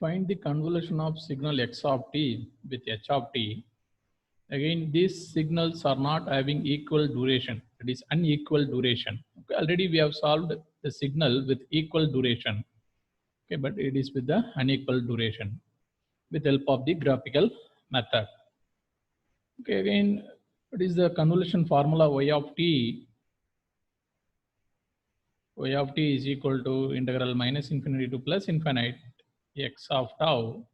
Find the convolution of signal x of t with h of t. Again, these signals are not having equal duration. It is unequal duration. Okay, already we have solved the signal with equal duration. Okay, but it is with the unequal duration with help of the graphical method. Okay, again, what is the convolution formula y of t? Y of t is equal to integral minus infinity to plus infinite x of tau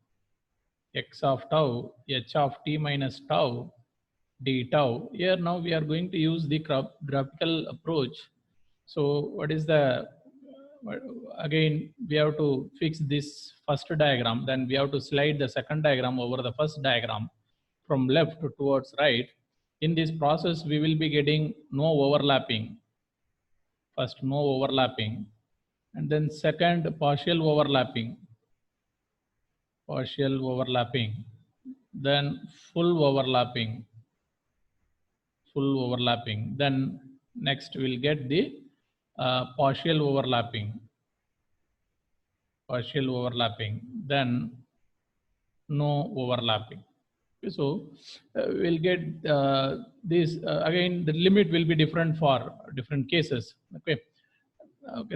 h of t minus tau d tau. Here now we are going to use the graphical approach. So what is the, again we have to fix this first diagram, then we have to slide the second diagram over the first diagram from left towards right. In this process we will be getting no overlapping. First no overlapping, and then second partial overlapping, then full overlapping, then next we'll get the partial overlapping, then no overlapping. Okay, so we'll get this again, the limit will be different for different cases. Okay,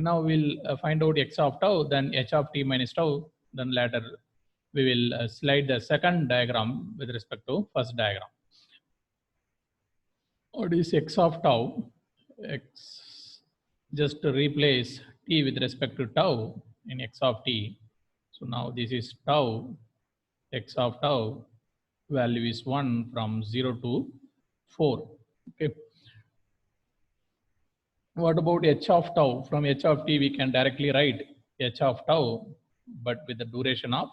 now we'll find out x of tau, then h of t minus tau, then later we will slide the second diagram with respect to first diagram. What is x of tau? X, just to replace t with respect to tau in x of t. So now this is tau, x of tau value is 1 from 0 to 4. Okay. What about h of tau? From h of t we can directly write h of tau, but with the duration of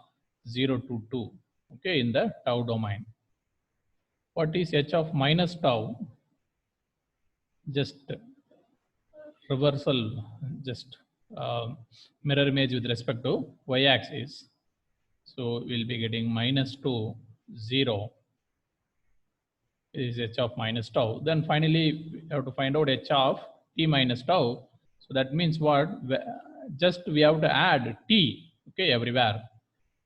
0 to 2. Okay, in the tau domain. What is h of minus tau? Just reversal, just mirror image with respect to y-axis. So we'll be getting minus 2, 0 is h of minus tau. Then finally we have to find out h of t minus tau. So that means what? Just we have to add t, okay, everywhere.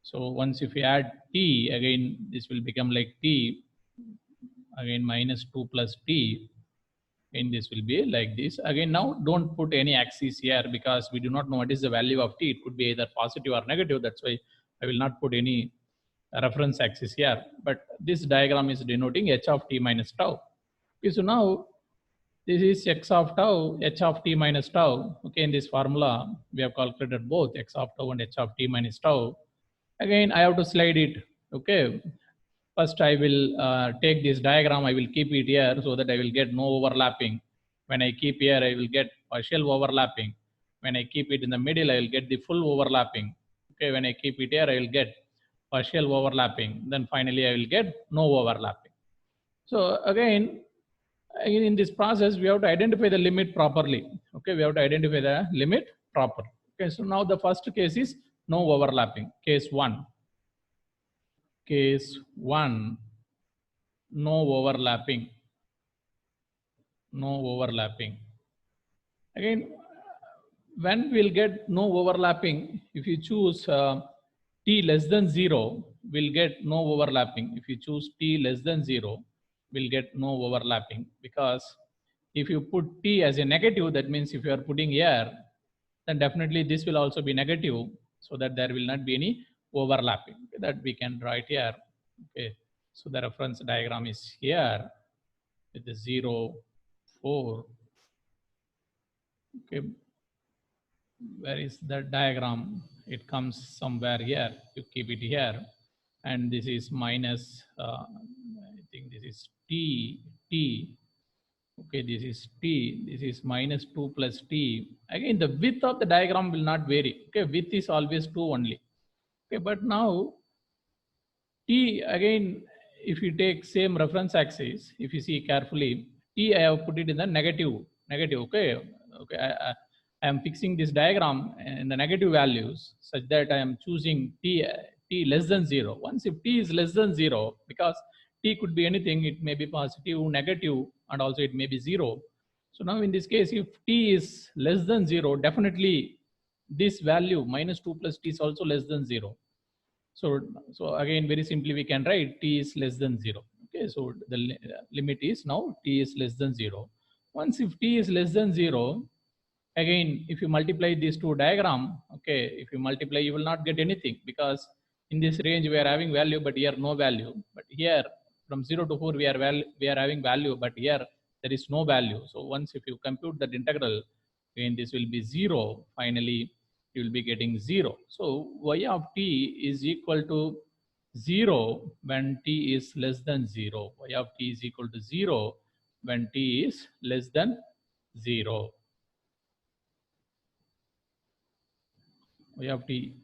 So once if we add t, again this will become like t, again minus 2 plus t, and this will be like this. Again, now don't put any axis here because we do not know what is the value of t. It could be either positive or negative. That's why I will not put any reference axis here. But this diagram is denoting h of t minus tau. Okay, so now this is x of tau, h of t minus tau. Okay, in this formula we have calculated both x of tau and h of t minus tau. Again, I have to slide it. Okay. First, I will take this diagram, I will keep it here so that I will get no overlapping. When I keep here, I will get partial overlapping. When I keep it in the middle, I will get the full overlapping. Okay, when I keep it here, I will get partial overlapping. Then finally, I will get no overlapping. So again in this process, we have to identify the limit properly. Okay, we have to identify the limit properly. Okay, so now the first case is no overlapping. Case 1. Case 1, no overlapping. Again, when we'll get no overlapping, if you choose t less than 0, we'll get no overlapping. If you choose t less than 0, we'll get no overlapping, because if you put t as a negative, that means if you are putting here, then definitely this will also be negative, so that there will not be any overlapping. Okay, that we can write here. Okay, so the reference diagram is here with the 0, 4. Okay, where is the diagram? It comes somewhere here. You keep it here, and this is minus. I think this is t. Okay, this is t. This is minus 2 plus t. Again, the width of the diagram will not vary. Okay, width is always 2 only. Okay, but now t, again, if you take same reference axis, if you see carefully, t I have put it in the negative. Okay, I am fixing this diagram in the negative values such that I am choosing t less than 0. Once if t is less than 0, because t could be anything, it may be positive, negative, and also it may be 0. So now in this case, if t is less than 0, definitely this value minus 2 plus t is also less than 0. So again, very simply we can write t is less than 0. Okay, so the limit is now t is less than 0. Once if t is less than 0, again, if you multiply these two diagram, okay, if you multiply, you will not get anything, because in this range we are having value, but here no value. But here from 0 to 4 we are having value, but here there is no value. So once if you compute that integral, again this will be 0. Finally, you will be getting 0. So y of t is equal to 0 when t is less than 0. Y of t is equal to 0 when t is less than 0. Y of t.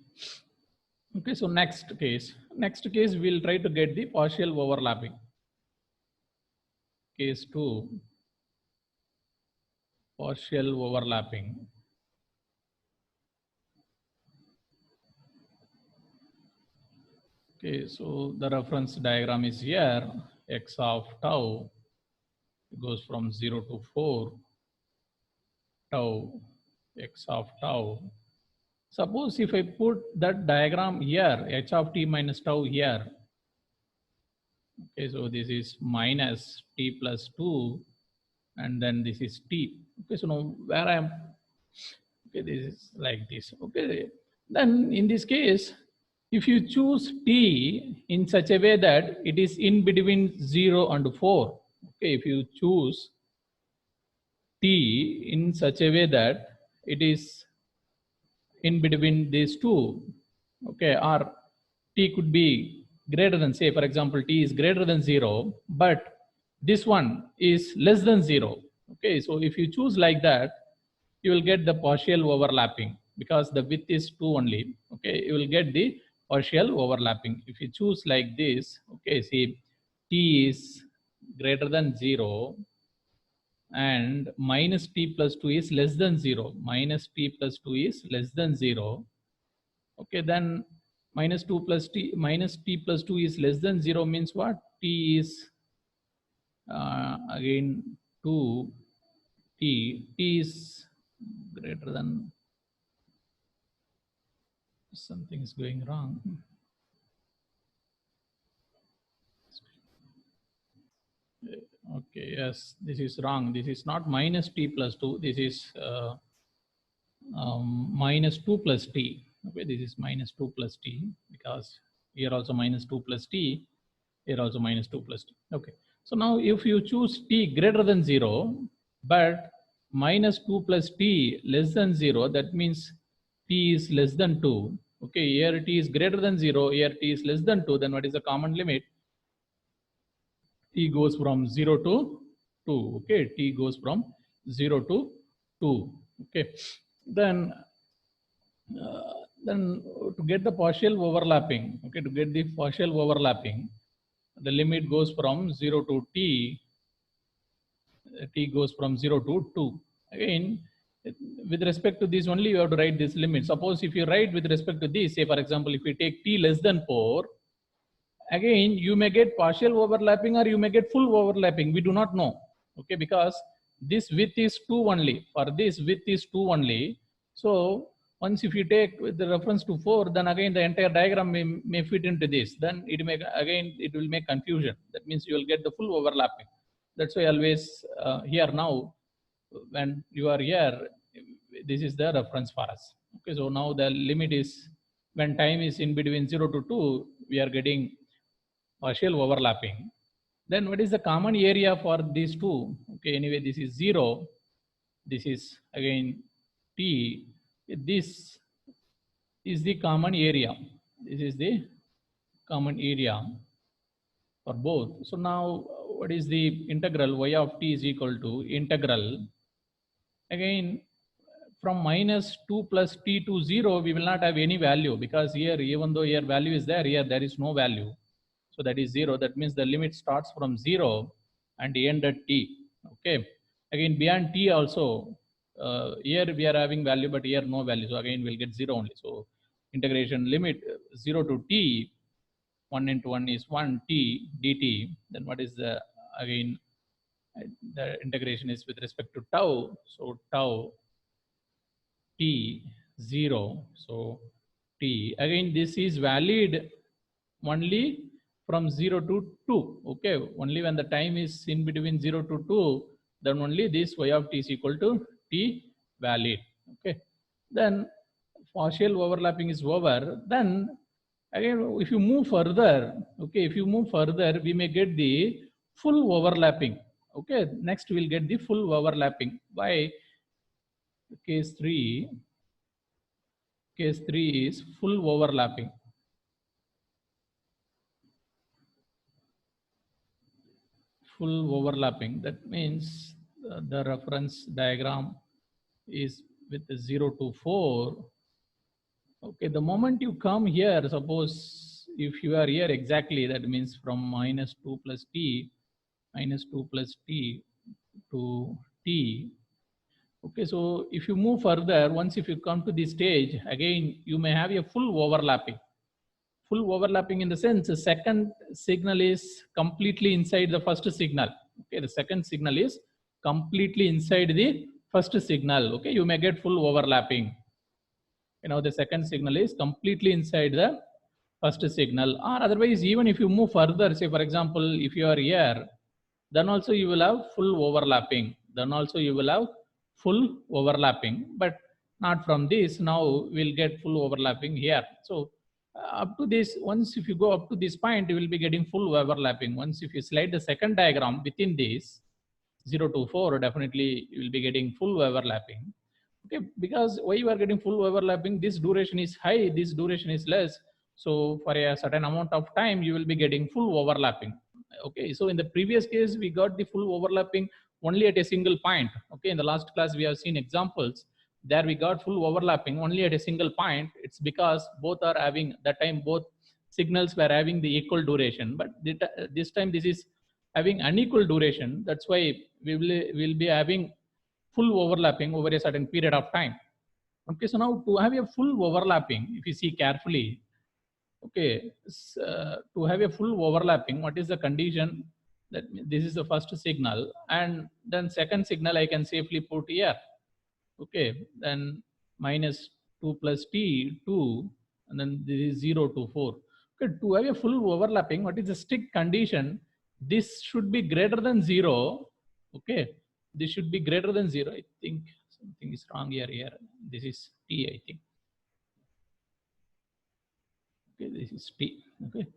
Okay, so next case we'll try to get the partial overlapping. Case 2, partial overlapping. Okay, so the reference diagram is here. X of tau goes from 0 to 4. Tau, x of tau. Suppose if I put that diagram here, h of t minus tau here. Okay, so this is minus t plus 2, and then this is t. Okay, so now where I am, okay, this is like this. Okay, then in this case, if you choose t in such a way that it is in between 0 and 4, okay, if you choose t in such a way that it is in between these two, okay, or t could be greater than, say for example, t is greater than 0, but this one is less than 0. Okay, so if you choose like that, you will get the partial overlapping, because the width is 2 only. Okay, you will get the partial overlapping. If you choose like this, okay, see, t is greater than 0 and minus t plus 2 is less than 0. Minus t plus 2 is less than 0. Okay, then minus t plus 2 is less than 0 means what? T is again 2, t is greater than, something is going wrong. Okay, yes, this is wrong. This is not minus t plus 2. This is minus 2 plus t. Okay, this is minus 2 plus t, because here also minus 2 plus t, here also minus 2 plus t. Okay, so now if you choose t greater than 0, but minus 2 plus t less than 0, that means t is less than 2. Okay, here t is greater than 0, here t is less than 2, then what is the common limit? T goes from 0 to 2. Okay, t goes from 0 to 2. Okay, then to get the partial overlapping, okay, to get the partial overlapping, the limit goes from 0 to t. T goes from 0 to 2. Again, with respect to this only, you have to write this limit. Suppose if you write with respect to this, say for example, if we take t less than 4, again you may get partial overlapping or you may get full overlapping. We do not know. Okay, because this width is 2 only. For this width is 2 only. So once if you take with the reference to 4, then again the entire diagram may fit into this. Then it will make confusion. That means you will get the full overlapping. That's why always here now, when you are here, this is the reference for us. Okay, so now the limit is, when time is in between 0 to 2, we are getting partial overlapping. Then what is the common area for these two? Okay, anyway, this is 0. This is again t. This is the common area. This is the common area for both. So now what is the integral? Y of t is equal to integral. Again, from minus 2 plus t to 0, we will not have any value, because here, even though here value is there, here there is no value. So that is 0. That means the limit starts from 0 and end at t. Okay. Again, beyond t also, here we are having value, but here no value. So again, we'll get 0 only. So integration limit 0 to t, 1 into 1 is 1 t dt. Then what is the, again, the integration is with respect to tau. So tau t 0. So t, again, this is valid only from 0 to 2. Okay, only when the time is in between 0 to 2, then only this y of t is equal to t valid. Okay, then partial overlapping is over. Then again, if you move further, okay, if you move further, we may get the full overlapping. Okay, next we'll get the full overlapping by case 3. Case 3 is full overlapping. Full overlapping, that means the reference diagram is with 0 to 4. Okay, the moment you come here, suppose if you are here exactly, that means from minus 2 plus t to t. Okay, so if you move further, once if you come to this stage, again, you may have a full overlapping. Full overlapping in the sense, the second signal is completely inside the first signal. Okay, the second signal is completely inside the first signal. Okay, you may get full overlapping. You know, the second signal is completely inside the first signal, or otherwise, even if you move further, say for example, if you are here, then also you will have full overlapping. Then also you will have full overlapping, but not from this. Now we'll get full overlapping here. So up to this, once if you go up to this point, you will be getting full overlapping. Once if you slide the second diagram within this 0 to 4, definitely you will be getting full overlapping. Okay, because why you are getting full overlapping, this duration is high, this duration is less. So for a certain amount of time, you will be getting full overlapping. Okay, so in the previous case, we got the full overlapping only at a single point. Okay, in the last class, we have seen examples. There we got full overlapping only at a single point. It's because both are having, that time both signals were having the equal duration. But this time this is having unequal duration. That's why will be having full overlapping over a certain period of time. Okay, so now to have a full overlapping, if you see carefully, okay, to have a full overlapping, what is the condition? That this is the first signal, and then second signal I can safely put here. Okay, then minus 2 plus t 2, and then this is 0 to 4. Okay, to have a full overlapping, what is the strict condition? This should be greater than 0. Okay, this should be greater than 0. I think something is wrong here. This is t, I think. Okay, this is t. Okay,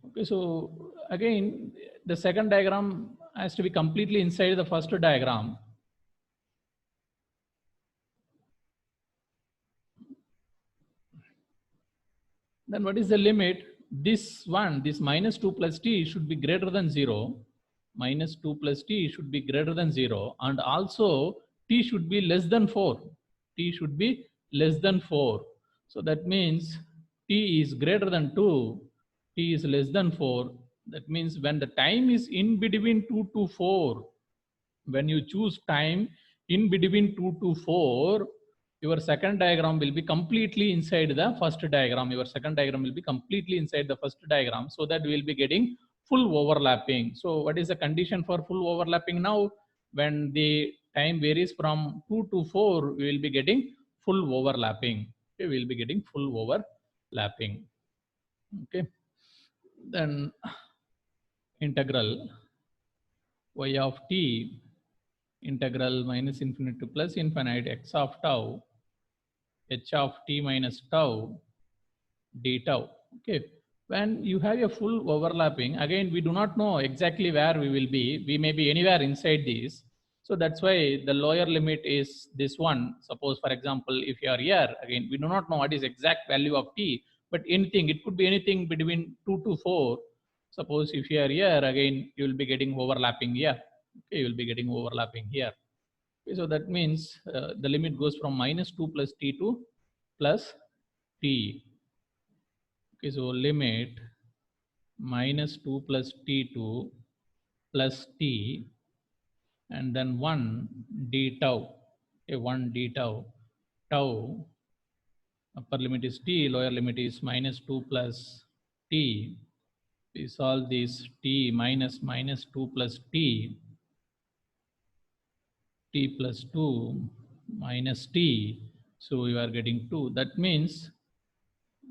okay, so again, the second diagram has to be completely inside the first diagram. Then what is the limit? This one, this minus 2 plus t should be greater than 0. Minus 2 plus t should be greater than 0. And also t should be less than 4. T should be less than 4. So that means t is greater than 2. T is less than 4. That means when the time is in between 2 to 4, when you choose time in between 2 to 4, your second diagram will be completely inside the first diagram. Your second diagram will be completely inside the first diagram, so that we will be getting full overlapping. So what is the condition for full overlapping now? When the time varies from 2 to 4, we will be getting full overlapping. Okay, we will be getting full overlapping. Okay, then integral y of t integral minus infinity to plus infinite x of tau h of t minus tau d tau. Okay, when you have a full overlapping, again we do not know exactly where we will be. We may be anywhere inside these. So that's why the lower limit is this one. Suppose for example, if you are here, again we do not know what is exact value of t, but anything, it could be anything between 2 to 4. Suppose if you are here, again you will be getting overlapping here. Okay, you will be getting overlapping here. Okay, so that means the limit goes from minus 2 plus t to plus t. Okay, so limit minus 2 plus t to plus t, and then 1 d tau. Okay, 1 d tau. Tau, upper limit is t, lower limit is minus 2 plus t. We solve this t minus 2 plus t plus 2 minus t. So you are getting 2. That means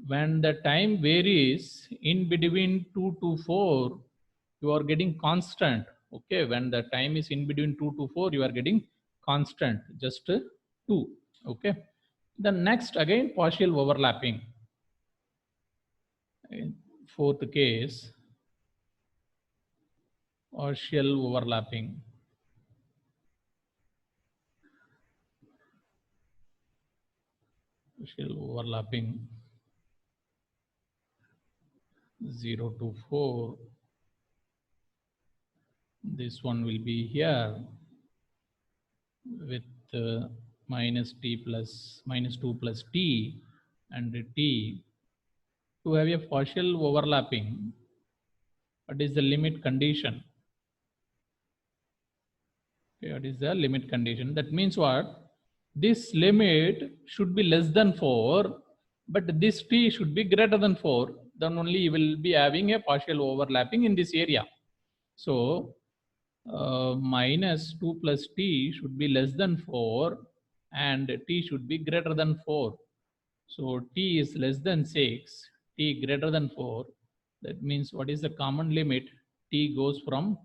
when the time varies in between 2 to 4, you are getting constant. Okay, when the time is in between 2 to 4, you are getting constant, just 2. Okay, the next again partial overlapping. In fourth case, partial overlapping. Partial overlapping 0 to 4. This one will be here with minus t plus minus 2 plus t and t. To have a partial overlapping, what is the limit condition? Okay, what is the limit condition? That means what? This limit should be less than 4, but this t should be greater than 4. Then only you will be having a partial overlapping in this area. So minus 2 plus t should be less than 4 and t should be greater than 4. So t is less than 6, t greater than 4. That means what is the common limit? T goes from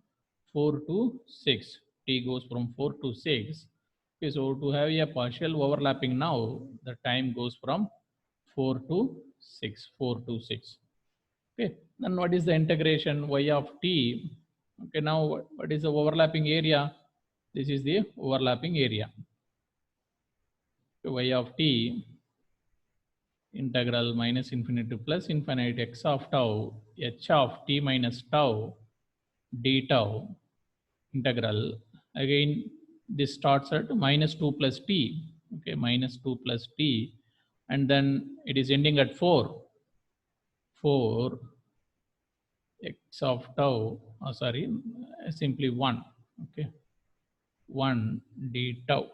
4 to 6. T goes from 4 to 6. Okay, so to have a partial overlapping now, the time goes from 4 to 6. 4 to 6. Okay, then what is the integration y of t? Okay, now what is the overlapping area? This is the overlapping area. So y of t integral minus infinity to plus infinite x of tau h of t minus tau d tau integral. Again, this starts at minus 2 plus t. Okay, minus 2 plus t, and then it is ending at 4. 4 x of tau, sorry, simply 1. Okay, 1 d tau.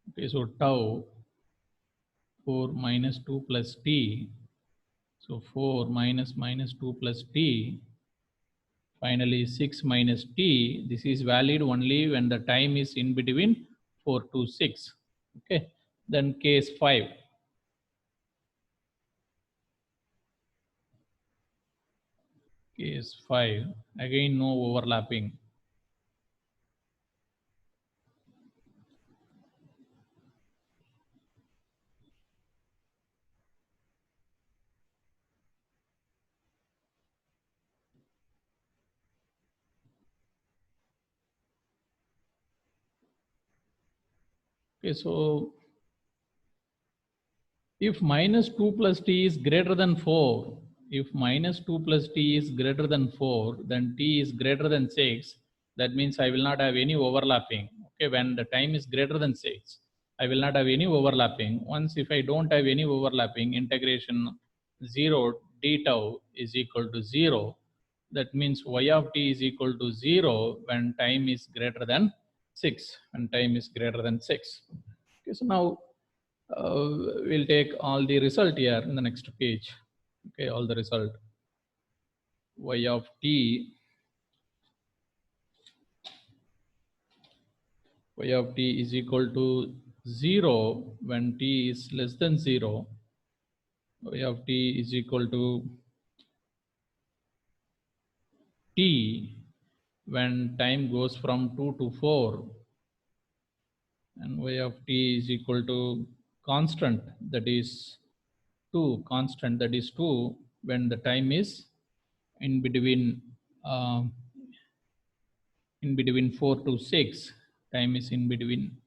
Okay, so tau 4 minus 2 plus t. So 4 minus 2 plus t. Finally 6 minus t. This is valid only when the time is in between 4 to 6. Okay, then case 5. Case 5, again no overlapping. Okay, so if minus 2 plus t is greater than 4, if minus 2 plus t is greater than 4, then t is greater than 6. That means I will not have any overlapping. Okay, when the time is greater than 6, I will not have any overlapping. Once if I don't have any overlapping, integration 0 d tau is equal to 0. That means y of t is equal to 0 when time is greater than 6. When time is greater than 6. Okay, so now we'll take all the result here in the next page. Okay, all the result. Y of t, y of t is equal to 0 when t is less than 0. Y of t is equal to t when time goes from 2 to 4, and y of t is equal to constant, that is 2, constant, that is 2 when the time is in between uh, 4 to 6. Time is in between.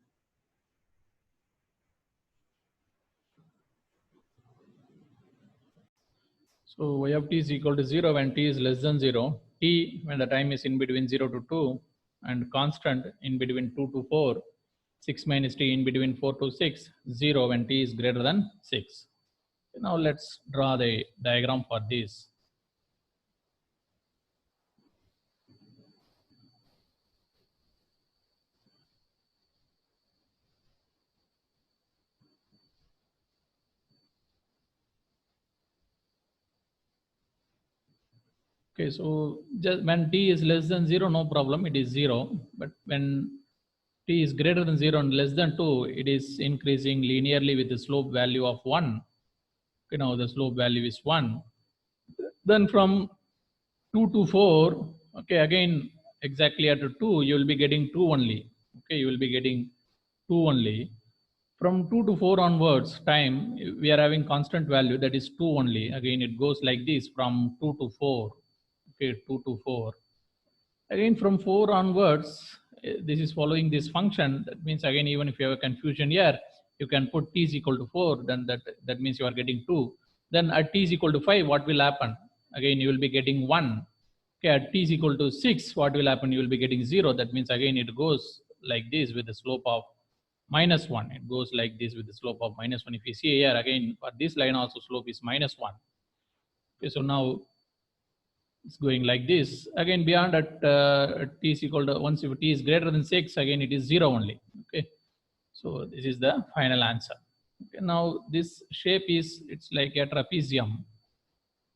So y of t is equal to 0 when t is less than 0, t when the time is in between 0 to 2, and constant in between 2 to 4, 6 minus t in between 4 to 6, 0 when t is greater than 6. Now let's draw the diagram for this. Okay, so just when t is less than 0, no problem, it is 0. But when t is greater than 0 and less than 2, it is increasing linearly with the slope value of 1. You know, the slope value is 1. Then from 2 to 4, okay, again, exactly at 2, you will be getting 2 only. Okay, you will be getting 2 only. From 2 to 4 onwards, time, we are having constant value, that is 2 only. Again, it goes like this from 2 to 4. Okay, 2 to 4. Again, from 4 onwards, this is following this function. That means, again, even if you have a confusion here, you can put t is equal to 4, then that means you are getting 2. Then at t is equal to 5, what will happen? Again, you will be getting 1. Okay, at t is equal to 6, what will happen? You will be getting 0. That means, again, it goes like this with the slope of -1. It goes like this with the slope of -1. If you see here, again, for this line also slope is -1. Okay, so now it's going like this. Again, beyond at t is equal to, once if t is greater than 6, again it is 0 only. Okay, so this is the final answer. Okay, now this shape is, it's like a trapezium.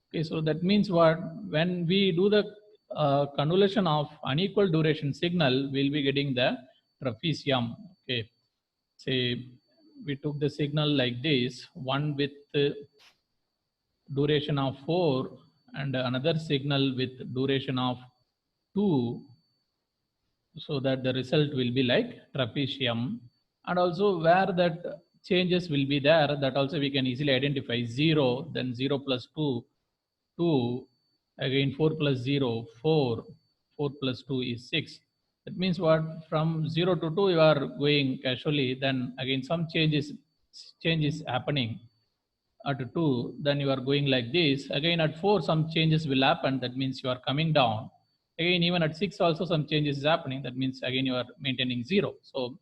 Okay, so that means what? When we do the convolution of unequal duration signal, we'll be getting the trapezium. Okay, say we took the signal like this, one with duration of 4 and another signal with duration of 2, so that the result will be like trapezium. And also where that changes will be there, that also we can easily identify. 0, then 0 plus 2, 2, again 4 plus 0, 4, 4 plus 2 is 6. That means what? From 0 to 2 you are going casually, then again some changes happening. At 2, then you are going like this. Again at 4 some changes will happen, that means you are coming down. Again, even at 6 also some changes is happening, that means again you are maintaining 0. So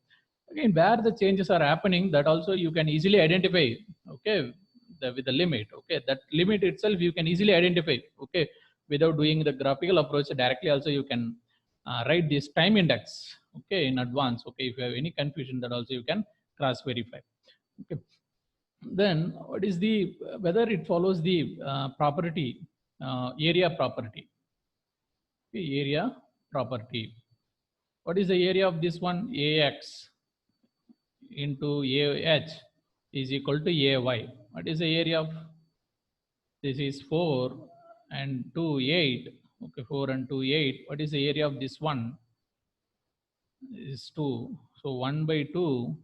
again, where the changes are happening, that also you can easily identify. Okay, with the limit. Okay, that limit itself you can easily identify. Okay, without doing the graphical approach, directly also you can write this time index. Okay, in advance. Okay, if you have any confusion, that also you can cross verify. Okay, then what is the, whether it follows the property, area property. Okay, area property. What is the area of this one? AX into AH is equal to AY. What is the area of this? Is 4 and 2, 8. Okay, 4 and 2, 8. What is the area of this one? Is 2. So 1 by 2,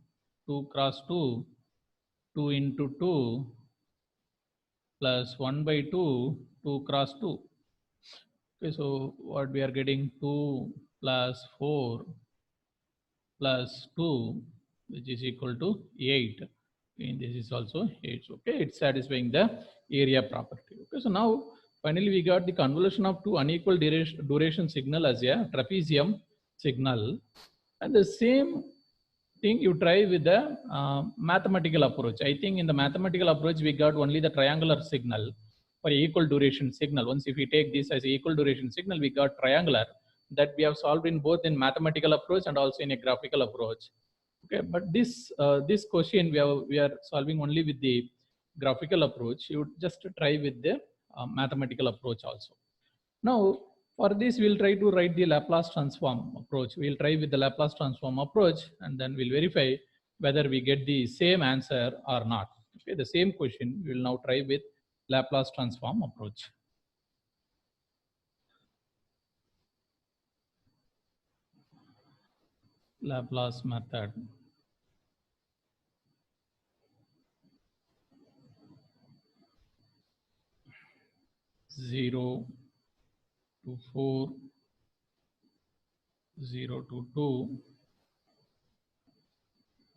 2 cross 2, 2 into 2 plus 1 by 2, 2 cross 2. Okay, so what we are getting, 2 plus 4 plus 2, which is equal to 8. And this is also 8. Okay, it's satisfying the area property. Okay, so now finally we got the convolution of two unequal duration signal as a trapezium signal. And the same thing you try with the mathematical approach. I think in the mathematical approach, we got only the triangular signal for equal duration signal. Once if we take this as equal duration signal, we got triangular, that we have solved in both in mathematical approach and also in a graphical approach. Okay, but this this question we are solving only with the graphical approach. You would just try with the mathematical approach also. Now, for this, we'll try to write the Laplace transform approach. We'll try with the Laplace transform approach, and then we'll verify whether we get the same answer or not. Okay, the same question we'll now try with Laplace transform approach. Laplace method. Zero to 4, 0 to 2,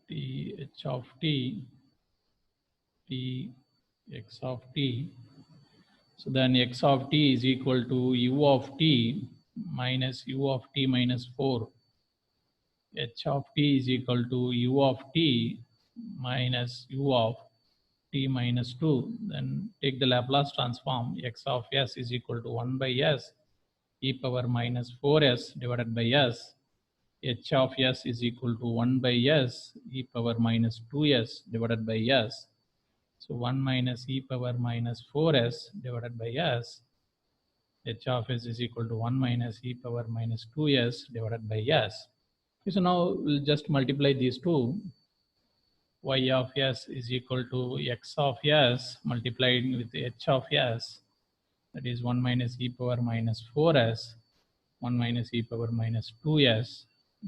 t h of t, t x of t. So then x of t is equal to u of t minus u of t minus 4. H of t is equal to u of t minus u of t minus 2. Then take the Laplace transform. X of s is equal to 1 by s e power minus 4s divided by s. H of s is equal to 1 by s e power minus 2s divided by s. So 1 minus e power minus 4s divided by s. H of s is equal to 1 minus e power minus 2s divided by s. So now we'll just multiply these two. Y of s is equal to x of s multiplied with h of s, that is 1 minus e power minus 4s, 1 minus e power minus 2s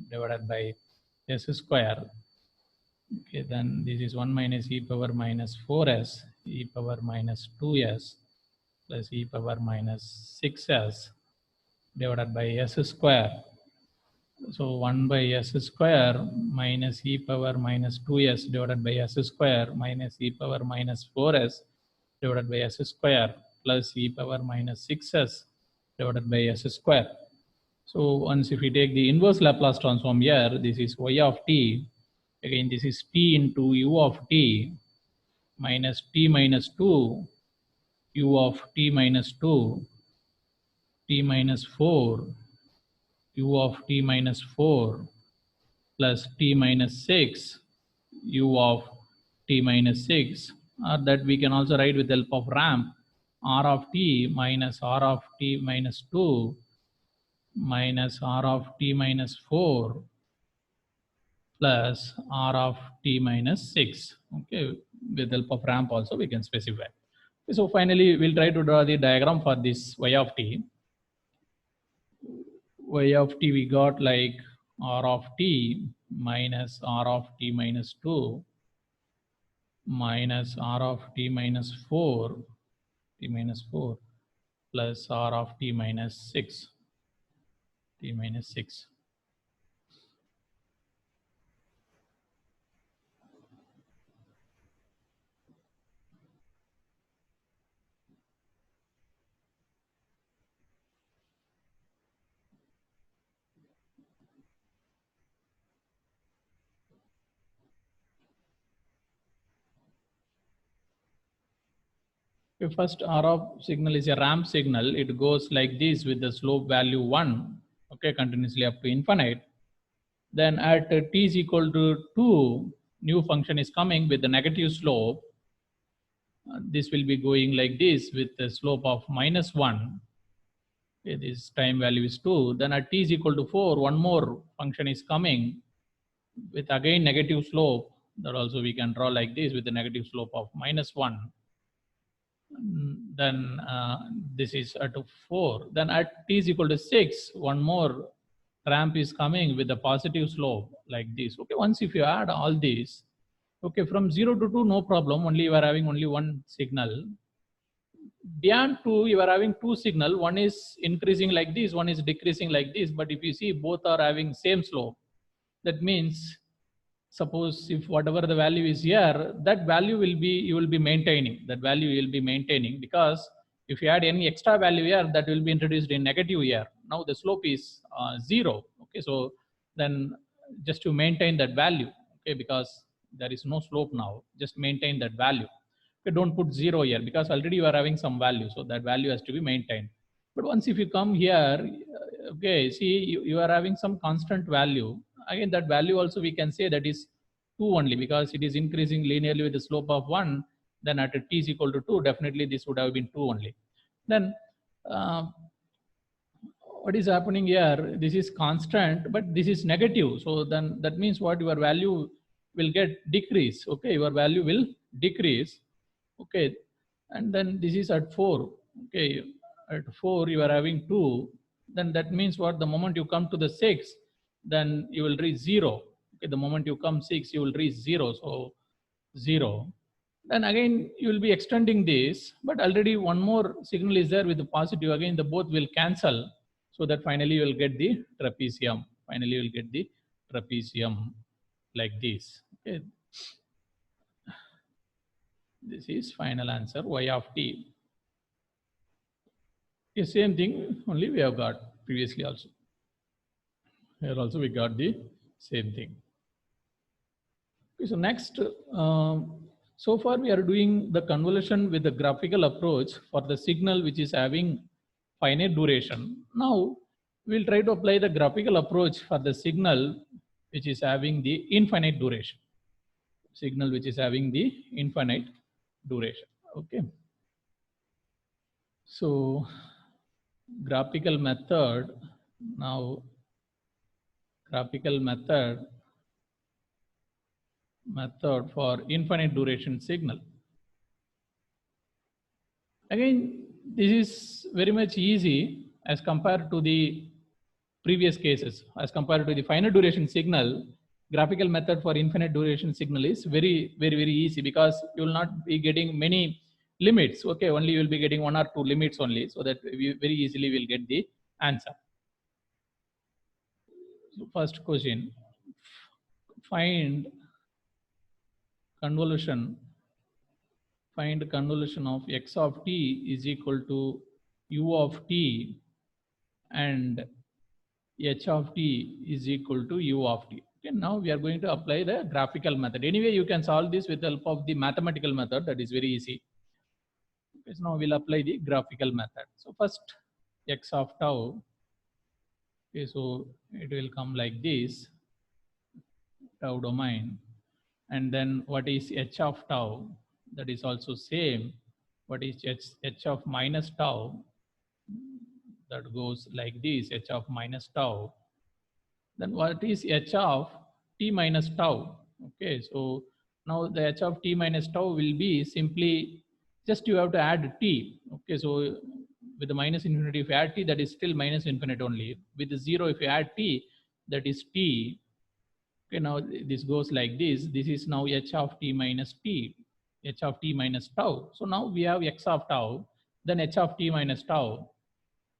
divided by s square. Okay, then this is 1 minus e power minus 4s, e power minus 2s plus e power minus 6s divided by s square. So 1 by s square minus e power minus 2s divided by s square minus e power minus 4s divided by s square plus e power minus 6s divided by s square. So once if we take the inverse Laplace transform here, this is y of t. Again, this is t into u of t minus t minus 2, u of t minus 2, t minus 4, u of t minus 4 plus t minus 6, u of t minus 6, or that we can also write with the help of ramp, r of t minus r of t minus 2 minus r of t minus 4 plus r of t minus 6. Okay, with the help of ramp also we can specify. So finally, we'll try to draw the diagram for this y of t. Y of t we got like r of t minus r of t minus 2 minus r of t minus 4, t minus 4 plus r of t minus 6, t minus 6. The first R of signal is a ramp signal. It goes like this with the slope value 1, okay, continuously up to infinite. Then at t is equal to 2, new function is coming with the negative slope. This will be going like this with the slope of minus 1. Okay, this time value is 2. Then at t is equal to 4, one more function is coming with again negative slope. That also we can draw like this with the negative slope of minus 1. Then this is at 4. Then at t is equal to 6, one more ramp is coming with a positive slope like this. Okay, once if you add all these, okay, from 0 to 2, no problem. Only you are having only one signal. Beyond 2, you are having two signal. One is increasing like this, one is decreasing like this. But if you see both are having same slope, that means suppose if whatever the value is here, that value will be, you will be maintaining, that value you will be maintaining, because if you add any extra value here, that will be introduced in negative here. Now the slope is 0. Okay, so then just to maintain that value, okay, because there is no slope now, just maintain that value. Okay, don't put 0 here because already you are having some value, so that value has to be maintained. But once if you come here, okay, see you are having some constant value. Again, that value also we can say that is 2 only, because it is increasing linearly with the slope of 1. Then at t is equal to 2, definitely this would have been 2 only. Then what is happening here, this is constant but this is negative, so then that means what, your value will get decrease. Okay, your value will decrease. Okay, and then this is at 4. Okay, at 4 you are having 2, then that means what, the moment you come to the 6, then you will reach 0. Okay, the moment you come 6, you will reach 0, so 0. Then again you will be extending this, but already one more signal is there with the positive. Again the both will cancel, so that finally you will get the trapezium. Finally you will get the trapezium like this. Okay, this is final answer, y of t. The same thing only we have got previously also. Here also we got the same thing. Okay, so next, so far we are doing the convolution with the graphical approach for the signal which is having finite duration. Now we'll try to apply the graphical approach for the signal which is having the infinite duration. Signal which is having the infinite duration. Okay. So graphical method, now graphical method for infinite duration signal. Again, this is very much easy as compared to the previous cases. As compared to the finite duration signal, graphical method for infinite duration signal is very easy, because you will not be getting many limits. Okay, only you will be getting 1 or 2 limits only, so that we very easily will get the answer. So first question, find convolution of x of t is equal to u of t and h of t is equal to u of t. Okay, now we are going to apply the graphical method. Anyway, you can solve this with the help of the mathematical method. That is very easy. Okay, so now we'll apply the graphical method. So first, x of tau. Okay, so it will come like this, tau domain. And then what is h of tau? That is also same. What is h of minus tau? That goes like this, h of minus tau. Then what is h of t minus tau? Okay, so now the h of t minus tau will be simply just you have to add t. Okay, so with the minus infinity, if you add t, that is still minus infinite only. With the 0, if you add t, that is t. Okay, now this goes like this. This is now h of t minus t, h of t minus tau. So now we have x of tau, then h of t minus tau.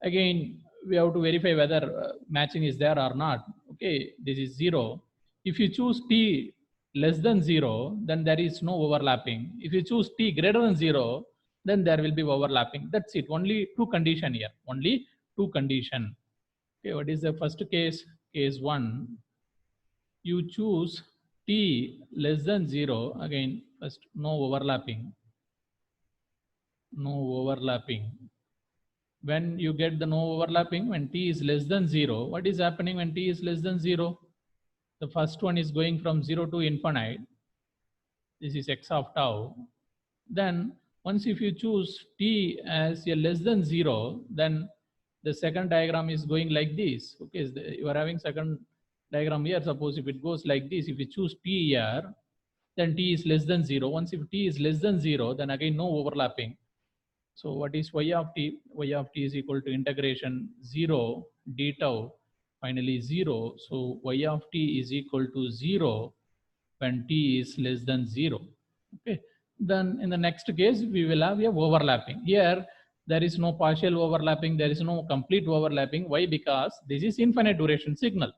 Again, we have to verify whether matching is there or not. Okay, this is 0. If you choose t less than 0, then there is no overlapping. If you choose t greater than 0, then there will be overlapping. That's it. Only two condition here. Only two condition. Okay, what is the first case? Case 1. You choose t less than 0. Again, first no overlapping. No overlapping. When you get the no overlapping, when t is less than 0, what is happening when t is less than 0? The first one is going from 0 to infinite. This is x of tau. Then once if you choose t as a less than 0, then the second diagram is going like this. Okay, so you are having second diagram here. Suppose if it goes like this, if you choose t here, then t is less than 0. Once if t is less than 0, then again no overlapping. So what is y of t? Y of t is equal to integration 0 d tau, finally 0. So y of t is equal to 0 when t is less than 0. Okay. Then in the next case, we will have a overlapping. Here, there is no partial overlapping. There is no complete overlapping. Why? Because this is infinite duration signal.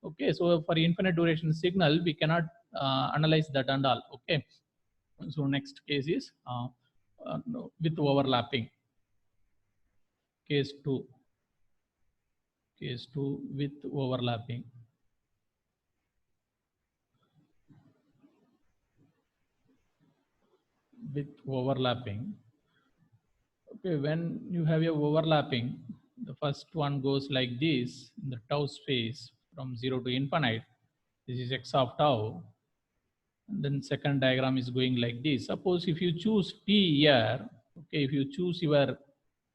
Okay. So for infinite duration signal, we cannot analyze that and all. Okay. So next case is no, with overlapping. Case 2. Case 2 with overlapping. With overlapping. Okay, when you have a overlapping, the first one goes like this in the tau space from 0 to infinite. This is x of tau. And then second diagram is going like this. Suppose if you choose t here, okay, if you choose your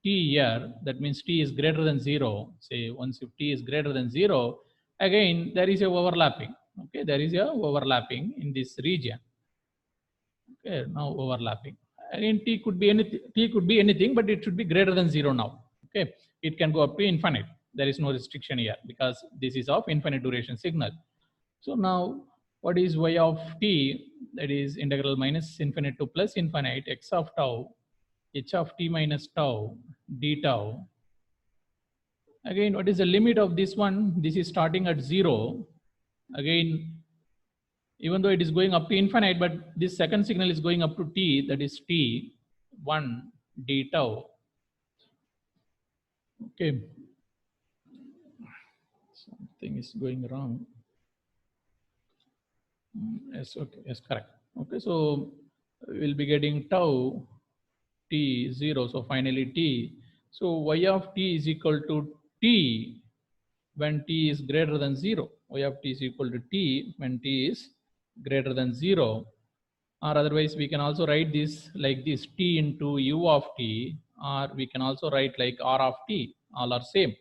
t here, that means t is greater than 0. Say once if t is greater than 0, again there is a overlapping. Okay, there is a overlapping in this region. Okay, now overlapping. Again, t could be anything, but it should be greater than 0 now. Okay, it can go up to infinite. There is no restriction here because this is of infinite duration signal. So now what is y of t? That is integral minus infinite to plus infinite x of tau, h of t minus tau, d tau. Again, what is the limit of this one? This is starting at 0. Again, even though it is going up to infinite, but this second signal is going up to t, that is t 1 d tau. Okay, something is going wrong. Yes, okay, yes, correct. Okay, so we'll be getting tau t 0. So finally t. So y of t is equal to t when t is greater than 0. Y of t is equal to t when t is greater than 0. Or otherwise we can also write this like this, t into u of t, or we can also write like r of t. All are same.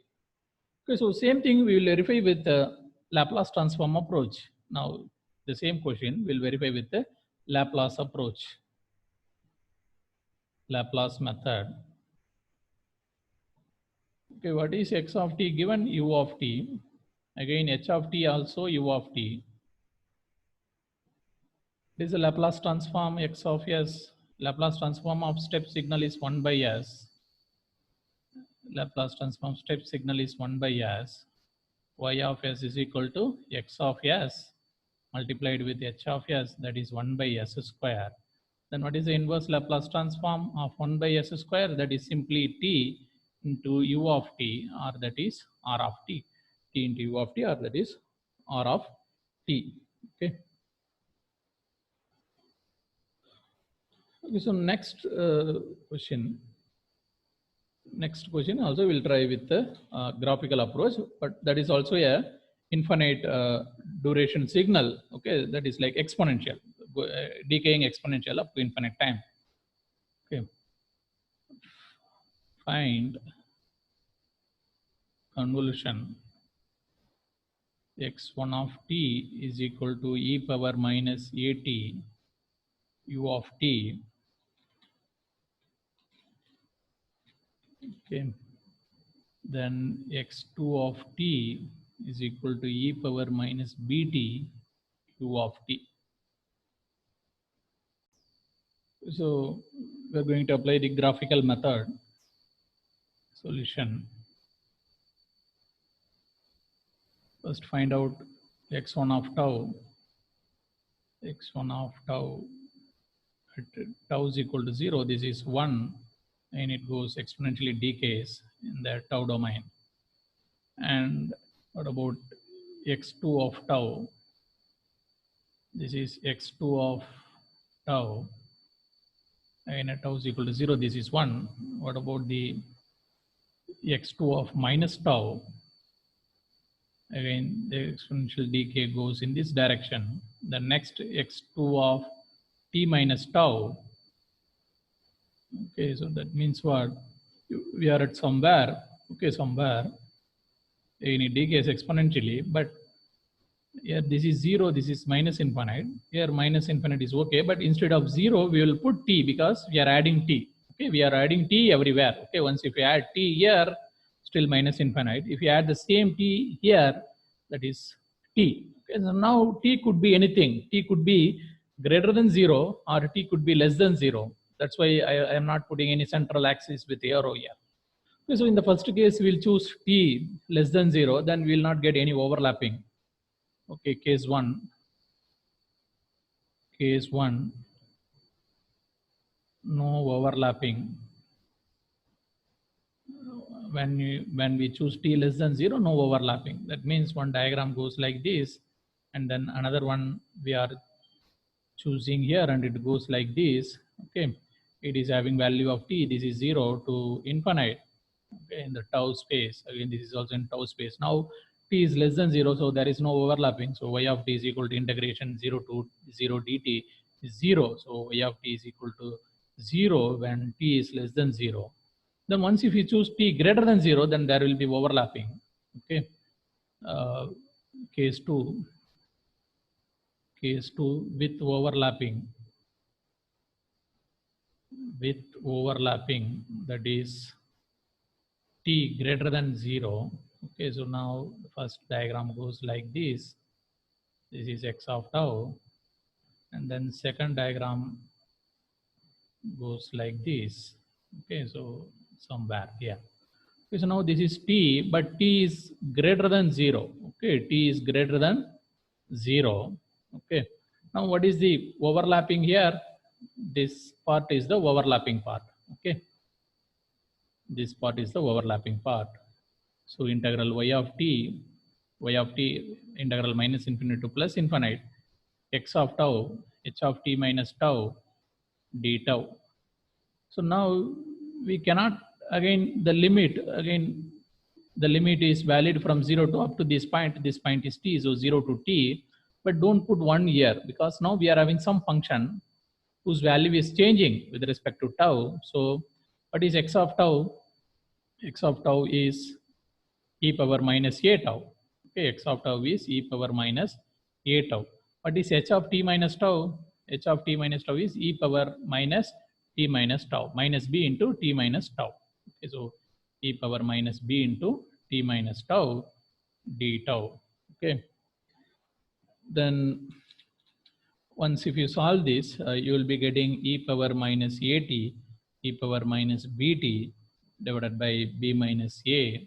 Okay, so same thing we will verify with Laplace transform approach. Now the same question we'll verify with the Laplace approach, Laplace method. Okay, what is x of t given? U of t. Again h of t also u of t. This is a Laplace transform x of s. Laplace transform of step signal is 1 by s. Laplace transform step signal is 1 by s. Y of s is equal to x of s multiplied with h of s, that is 1 by s square. Then what is the inverse Laplace transform of 1 by s square? That is simply t into u of t, or that is r of t. T into u of t, or that is r of t. Okay. Okay, so next question. Next question also we'll try with the graphical approach, but that is also a infinite duration signal. Okay, that is like exponential, decaying exponential up to infinite time. Okay, find convolution x1 of t is equal to e power minus at u of t. Okay, then x2 of t is equal to e power minus bt u of t. So we're going to apply the graphical method. Solution. First find out x1 of tau. X1 of tau at tau is equal to 0. This is 1, and it goes exponentially decays in the tau domain. And what about x2 of tau? This is x2 of tau, and at tau is equal to 0. This is 1. What about the x2 of minus tau? Again, the exponential decay goes in this direction. The next x2 of t minus tau. Okay, so that means what? We are at somewhere. Okay, somewhere. Again, it decays exponentially, but here this is 0, this is minus infinite. Here minus infinite is okay, but instead of 0, we will put t because we are adding t. Okay, we are adding t everywhere. Okay, once if you add t here, still minus infinite. If you add the same t here, that is t. Okay, so now t could be anything. T could be greater than 0 or t could be less than 0. That's why I am not putting any central axis with arrow here. Okay, so in the first case, we'll choose t less than 0, then we will not get any overlapping. Okay, case 1. Case 1, no overlapping. When we choose t less than 0, no overlapping. That means one diagram goes like this, and then another one we are choosing here, and it goes like this. Okay, it is having value of t. This is 0 to infinite. Okay, in the tau space. Again, this is also in tau space. Now t is less than 0, so there is no overlapping. So y of t is equal to integration 0 to 0 dt is 0. So y of t is equal to 0 when t is less than 0. Then once if you choose t greater than 0, then there will be overlapping. Okay. Case 2. Case 2 with overlapping. With overlapping, that is t greater than 0. Okay, so now the first diagram goes like this. This is x of tau, and then second diagram goes like this. Okay, so somewhere here. Okay, so now this is t, but t is greater than 0. Okay, t is greater than 0. Okay, now what is the overlapping here? This part is the overlapping part. Okay, this part is the overlapping part. So integral y of t integral minus infinity to plus infinite, x of tau, h of t minus tau, d tau. So now we cannot, again the limit is valid from 0 to up to this point is t, so 0 to t, but don't put 1 here because now we are having some function whose value is changing with respect to tau. So what is x of tau? X of tau is e power minus a tau. Okay, x of tau is e power minus a tau. What is h of t minus tau? H of t minus tau is e power minus t minus tau minus b into t minus tau. Okay, so e power minus b into t minus tau d tau. Okay, then once if you solve this, you will be getting e power minus at e power minus bt divided by b minus a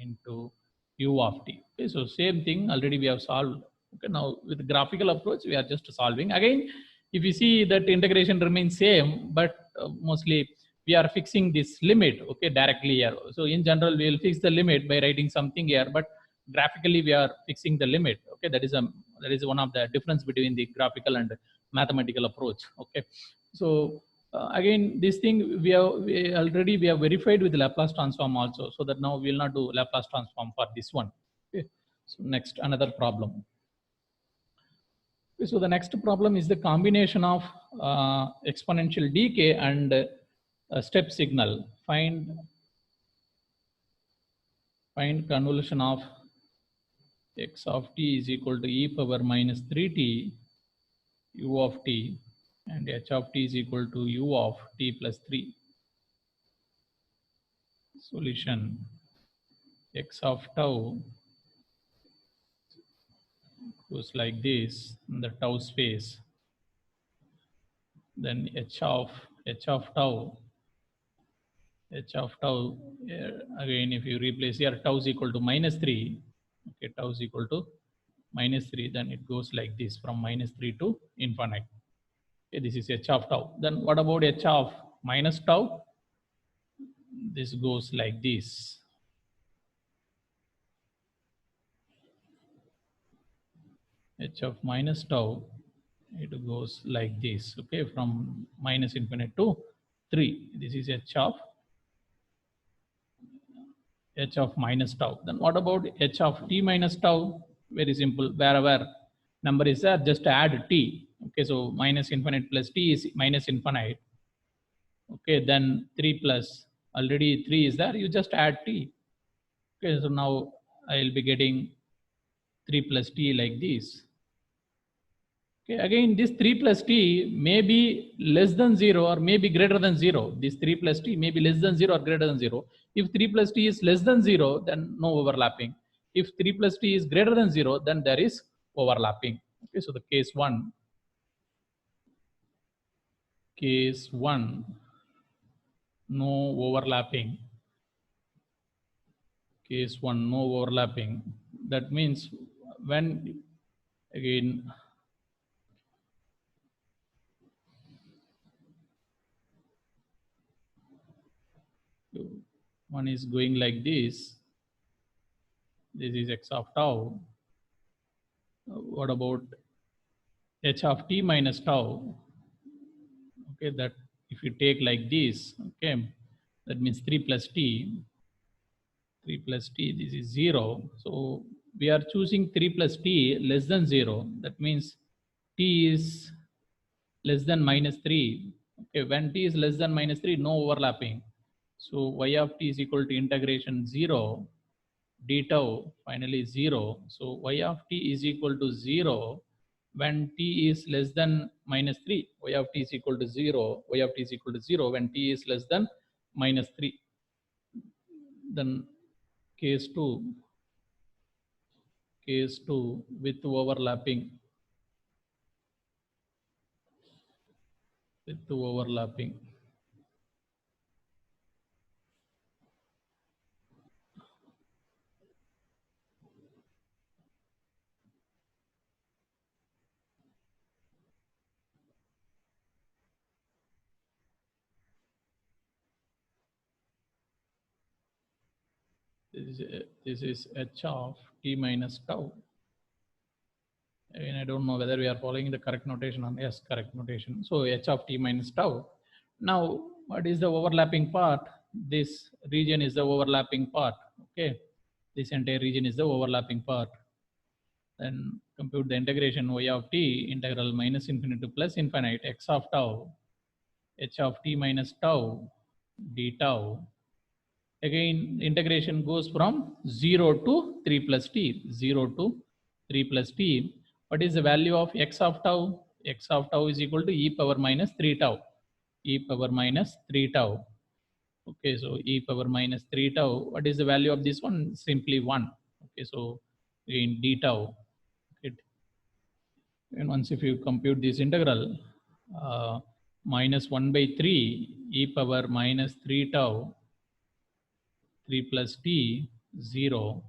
into u of t. Okay, so same thing already we have solved. Okay, now with graphical approach we are just solving. Again, if you see that integration remains same, but mostly we are fixing this limit, okay, directly here. So in general we will fix the limit by writing something here, but graphically we are fixing the limit. Okay, that is one of the difference between the graphical and mathematical approach. Okay, so again, this thing we already verified with Laplace transform also, so that now we will not do Laplace transform for this one. Okay. So next, another problem. Okay, so the next problem is the combination of exponential decay and step signal. Find convolution of x of t is equal to e power minus 3t u of t and h of t is equal to u of t plus 3. Solution: x of tau goes like this in the tau space. Then h of tau again, if you replace here, tau is equal to minus 3. Okay, tau is equal to minus 3. Then it goes like this from minus 3 to infinite. Okay, this is h of tau. Then what about h of minus tau? This goes like this. H of minus tau, it goes like this. Okay, from minus infinite to 3. This is h of minus tau. Then what about h of t minus tau? Very simple. Wherever number is there, just add t. Okay, so minus infinite plus t is minus infinite. Okay, then 3 plus, already 3 is there, you just add t. Okay, so now I will be getting 3 plus t like this. Okay, again, this 3 plus t may be less than 0 or may be greater than 0. This 3 plus t may be less than 0 or greater than 0. If 3 plus t is less than 0, then no overlapping. If 3 plus t is greater than 0, then there is overlapping. Okay, so the case 1, no overlapping. Case 1, no overlapping. That means when, again, one is going like this. This is x of tau. What about h of t minus tau? Okay, that if you take like this, okay, that means 3 plus t. 3 plus t, this is 0. So we are choosing 3 plus t less than 0. That means t is less than minus 3. Okay, when t is less than minus 3, no overlapping. So y of t is equal to integration 0 d tau, finally 0. So y of t is equal to 0 when t is less than minus 3. Y of t is equal to 0. Y of t is equal to 0 when t is less than minus 3. Then case 2 with overlapping. This is h of t minus tau. And I don't know whether we are following the correct notation on, yes, correct notation. So h of t minus tau. Now, what is the overlapping part? This region is the overlapping part. Okay, this entire region is the overlapping part. Then compute the integration y of t integral minus infinity to plus infinite x of tau h of t minus tau d tau Again, integration goes from 0 to 3 plus t, 0 to 3 plus t. What is the value of x of tau? X of tau is equal to e power minus 3 tau, e power minus 3 tau. Okay, so e power minus 3 tau. What is the value of this one? Simply 1. Okay, so in d tau. Okay. And once if you compute this integral, minus 1 by 3 e power minus 3 tau 3 plus t 0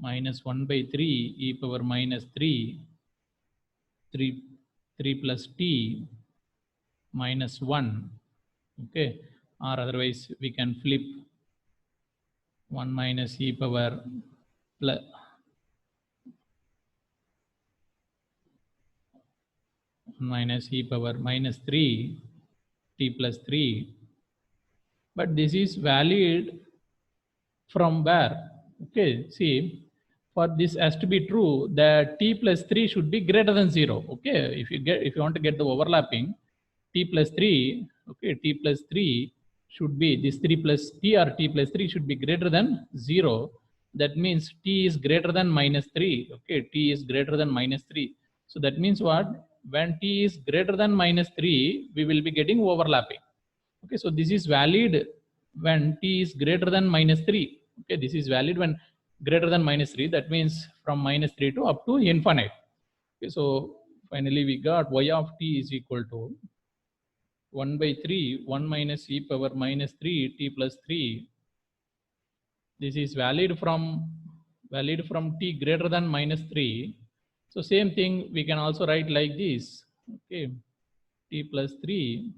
minus 1 by 3 e power minus 3 plus t minus 1. Okay, or otherwise we can flip 1 minus e power plus 1 minus e power minus 3 t plus 3. But this is valid from where? Okay, see, for this has to be true, that t plus 3 should be greater than 0. Okay, if you want to get the overlapping, t plus 3, okay, t plus 3 should be this 3 plus t or t plus 3 should be greater than 0. That means t is greater than minus 3. Okay, t is greater than minus 3. So that means what? When t is greater than minus 3, we will be getting overlapping. Okay, so this is valid when t is greater than minus 3. Okay, this is valid when greater than minus 3. That means from minus 3 to up to infinite. Okay, so finally we got y of t is equal to 1 by 3, 1 minus e power minus 3 t plus 3. This is valid from t greater than minus 3. So same thing we can also write like this. Okay, t plus 3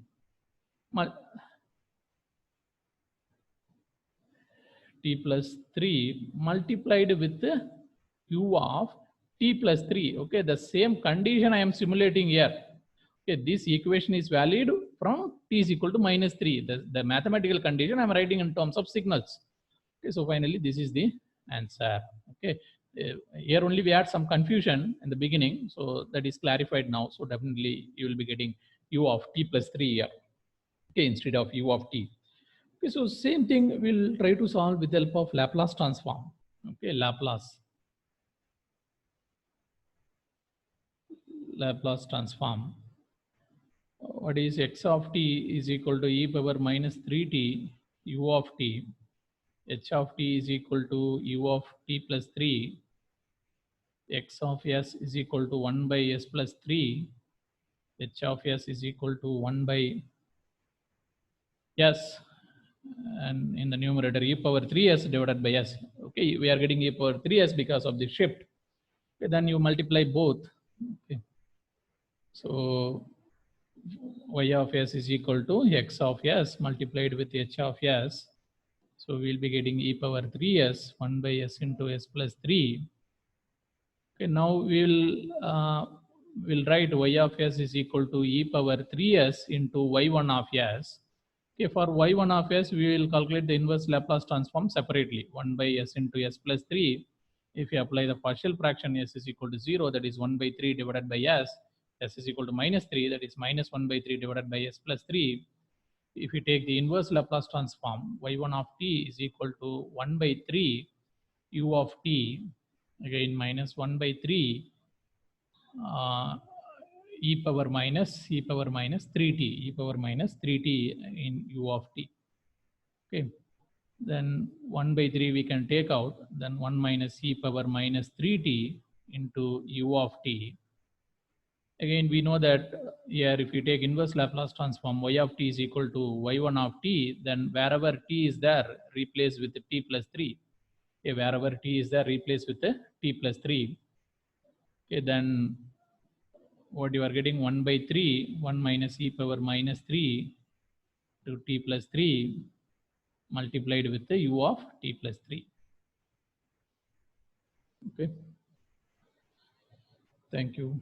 t plus 3 multiplied with u of t plus 3. Okay, the same condition I am simulating here. Okay, this equation is valid from t is equal to minus 3. The mathematical condition I am writing in terms of signals. Okay, so finally this is the answer. Okay, here only we had some confusion in the beginning, so that is clarified now. So definitely you will be getting u of t plus 3 here, okay, instead of u of t. Okay, so same thing we'll try to solve with the help of Laplace transform. Okay, Laplace transform. What is x of t is equal to e power minus 3t u of t. H of t is equal to u of t plus 3. X of s is equal to 1 by s plus 3. H of s is equal to 1 by s, and in the numerator e power 3s divided by s. Okay, we are getting e power 3s because of the shift. Okay, then you multiply both. Okay, so y of s is equal to x of s multiplied with h of s. So we'll be getting e power 3s 1 by s into s plus 3. Okay, now we'll write y of s is equal to e power 3s into y1 of s. Okay, for y1 of s, we will calculate the inverse Laplace transform separately. 1 by s into s plus 3. If you apply the partial fraction s is equal to 0, that is 1 by 3 divided by s is equal to minus 3, that is minus 1 by 3 divided by s plus 3. If you take the inverse Laplace transform, y1 of t is equal to 1 by 3 u of t, again minus 1 by 3 e power minus 3t, e power minus 3t in u of t. Okay, then 1 by 3 we can take out, then 1 minus e power minus 3t into u of t. Again, we know that here if you take inverse Laplace transform, y of t is equal to y1 of t, then wherever t is there, replace with the t plus 3. Okay, wherever t is there, replace with the t plus 3. Okay, then what you are getting 1 by 3, 1 minus e power minus 3 to t plus 3 multiplied with the u of t plus 3. Okay, thank you.